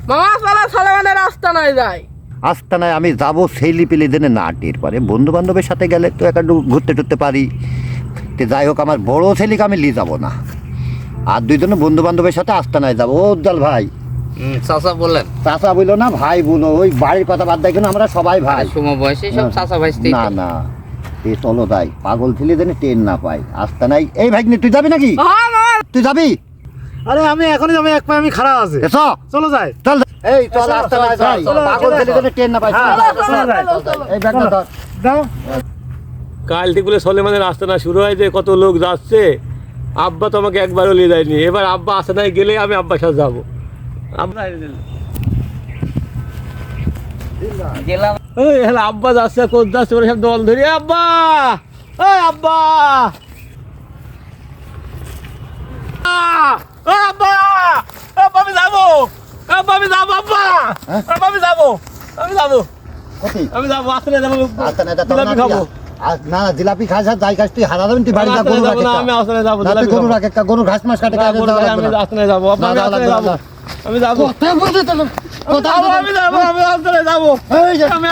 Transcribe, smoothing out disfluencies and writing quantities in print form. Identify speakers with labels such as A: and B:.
A: মামা চলো সলেমানের আস্তানায় যাই।
B: আস্তানায় আমি যাবো ছেলে পেলে জেনে না টের পারে, বন্ধু বান্ধবের সাথে গেলে তো একটু ঘুরতে টুরতে পারি। তো যাই হোক, আমার বড় ছেলেকে আমি নিয়ে যাবো না, আর দুইজনে বন্ধু বান্ধবের সাথে আস্তানায় যাবো। ও উজ্জ্বল ভাই,
C: চাচা বললেন,
B: চাচা বললো না ভাই বলো, ওই বাড়ির কথা বাদ দেয়, কিন্তু আমরা সবাই ভাই।
C: সমবয়সী সব চাচা ভাই।
B: না না, এ চলো যাই, পাগল ছেলে যেন ট্রেন না পাই আস্তানায়। এই ভাই তুই যাবি নাকি?
A: হ্যাঁ মামা।
B: তুই যাবি?
D: আরে আমি এখনই যাবো, এক পায়ে আমি খারাপ আছে।
B: এসো
D: চলো যাই।
B: চল, এই চল
D: চলো,
B: আস্তানায়
D: চলো,
B: যাই,
D: চলো,
B: পাগল
D: চলো,
B: ছেলে যেন ট্রেন না পাই।
D: হ্যাঁ,
B: চল,
D: চলো,
B: চল,
D: চলো,
B: চল, এই ব্যাগটা ধর।
D: দাও।
E: কাল থেকে সলেমানের আস্তানা শুরু হয়েছে, কত লোক যাচ্ছে। আব্বা তো আমাকে একবারও নিয়ে যায়নি, এবার আব্বা আস্তানায় গেলে আমি আব্বার সাথে যাবো। আব্বা
C: গেলাম।
E: ওই হ্যাঁ, আব্বা যাচ্ছে, কোন যাচ্ছে, ওরা সব দল ধরি। আব্বা, ওই আব্বা, আব্বা, আব্বা আমি যাবো, আব্বা আমি যাবো, আব্বা, আব্বা আমি যাবো, আমি যাবো,
B: কতি?
E: আমি যাবো, আস্তানায় যাবো,
B: আস্তানায় যা,
E: জিলাপি খাবো।
B: না না, জিলাপি খাস আর যাই খাস, তুই হারা যাবেন, তুই বাড়ি যা, গরু রাখ একটা।
E: আমি আস্তানায় যাবো,
B: না, তুই
E: জিলাপি
B: গরু
E: খাবো।
B: রাখ একটা, গরু ঘাস মাস কাটে
E: না,
B: কাটে
E: বলবো,
B: যাওয়া
E: আমি
B: লাগবে না।
E: আস্তানায় যাবো, আব্বা,
B: না,
E: আমি
B: যাওয়া
E: আস্তানায়
B: লাগবে না,
E: যাবো, আমি যাবো,
B: কোথায় বলতে তোর? কোথায়
E: আব্বা, আমি যাবো, আমি আস্তানায় যাবো,
B: এই যে
E: আমি